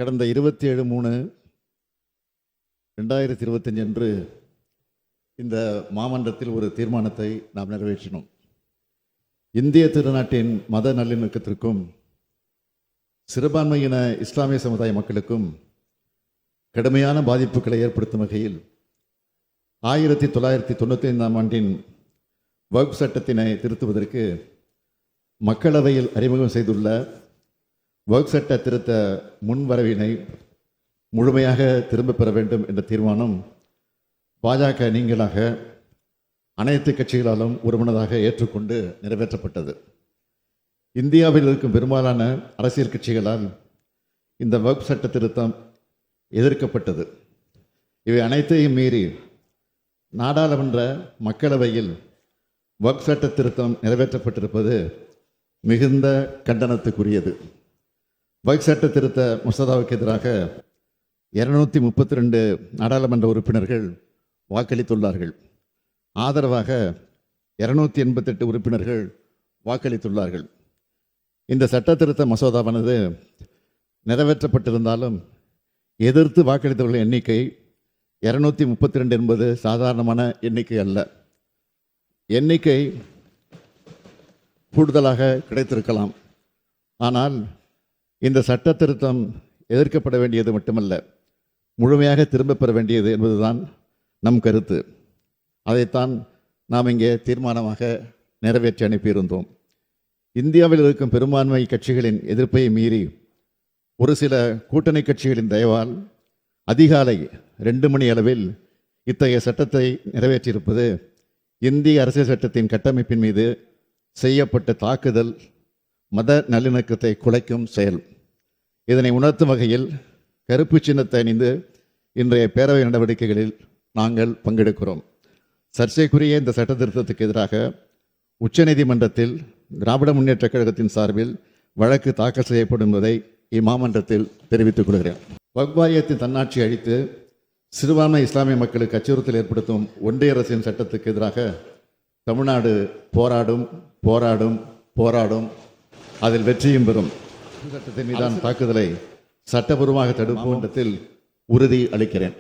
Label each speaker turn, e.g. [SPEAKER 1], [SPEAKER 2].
[SPEAKER 1] கடந்த 27/3/2025 அன்று இந்த மாமன்றத்தில் ஒரு தீர்மானத்தை நாம் நிறைவேற்றினோம். இந்திய திருநாட்டின் மத நல்லிணக்கத்திற்கும் சிறுபான்மையின இஸ்லாமிய சமுதாய மக்களுக்கும் கடுமையான பாதிப்புகளை ஏற்படுத்தும் வகையில் 1995ஆம் ஆண்டின் வக்ஃப் சட்டத்தினை திருத்துவதற்கு மக்களவையில் அறிமுகம் செய்துள்ள வக்ஃப் சட்ட திருத்த முன்வரவினை முழுமையாக திரும்பப் பெற வேண்டும் என்ற தீர்மானம் பாஜக நீங்களாக அனைத்து கட்சிகளாலும் ஒருமனதாக ஏற்றுக்கொண்டு நிறைவேற்றப்பட்டது. இந்தியாவில் இருக்கும் பெரும்பாலான அரசியல் கட்சிகளால் இந்த வக்ஃப் சட்ட திருத்தம் எதிர்க்கப்பட்டது. இவை அனைத்தையும் மீறி நாடாளுமன்ற மக்களவையில் வக்ஃப் சட்ட திருத்தம் நிறைவேற்றப்பட்டிருப்பது மிகுந்த கண்டனத்துக்குரியது. வக்ஃப் சட்ட திருத்த மசோதாவுக்கு எதிராக 232 நாடாளுமன்ற உறுப்பினர்கள் வாக்களித்துள்ளார்கள். ஆதரவாக 288 உறுப்பினர்கள் வாக்களித்துள்ளார்கள். இந்த சட்ட திருத்த மசோதாவானது நிறைவேற்றப்பட்டிருந்தாலும் எதிர்த்து வாக்களித்தவர்களின் எண்ணிக்கை 232 என்பது சாதாரணமான எண்ணிக்கை அல்ல. எண்ணிக்கை கூடுதலாக கிடைத்திருக்கலாம். ஆனால் இந்த சட்ட திருத்தம் எதிர்க்கப்பட வேண்டியது மட்டுமல்ல, முழுமையாக திரும்பப் பெற வேண்டியது என்பதுதான் நம் கருத்து. அதைத்தான் நாம் இங்கே தீர்மானமாக நிறைவேற்றி அனுப்பியிருந்தோம். இந்தியாவில் இருக்கும் பெரும்பான்மை கட்சிகளின் எதிர்ப்பை மீறி ஒரு சில கூட்டணி கட்சிகளின் தயவால் அதிகாலை 2 மணி அளவில் இத்தகைய சட்டத்தை நிறைவேற்றியிருப்பது இந்திய அரசியல் சட்டத்தின் கட்டமைப்பின் மீது செய்யப்பட்ட தாக்குதல், மத நல்லிணக்கத்தை குலைக்கும் செயல். இதனை உணர்த்தும் வகையில் கருப்பு சின்னத்தை அணிந்து இன்றைய பேரவை நடவடிக்கைகளில் நாங்கள் பங்கெடுக்கிறோம். சர்ச்சைக்குரிய இந்த சட்ட திருத்தத்துக்கு எதிராக உச்சநீதிமன்றத்தில் திராவிட முன்னேற்ற கழகத்தின் சார்பில் வழக்கு தாக்கல் செய்யப்படும் என்பதை இம்மாமன்றத்தில் தெரிவித்துக் கொள்கிறேன். வக்ஃப் வாரியத்தின் தன்னாட்சி அழித்து சிறுபான்மை இஸ்லாமிய மக்களுக்கு அச்சுறுத்தல் ஏற்படுத்தும் ஒன்றிய அரசின் சட்டத்துக்கு எதிராக தமிழ்நாடு போராடும் போராடும் போராடும் அதில் வெற்றியும் பெறும். சட்டத்தின் மீதான தாக்குதலை சட்டபூர்வமாக தடுப்போம் என்றதில் உறுதி அளிக்கிறேன்.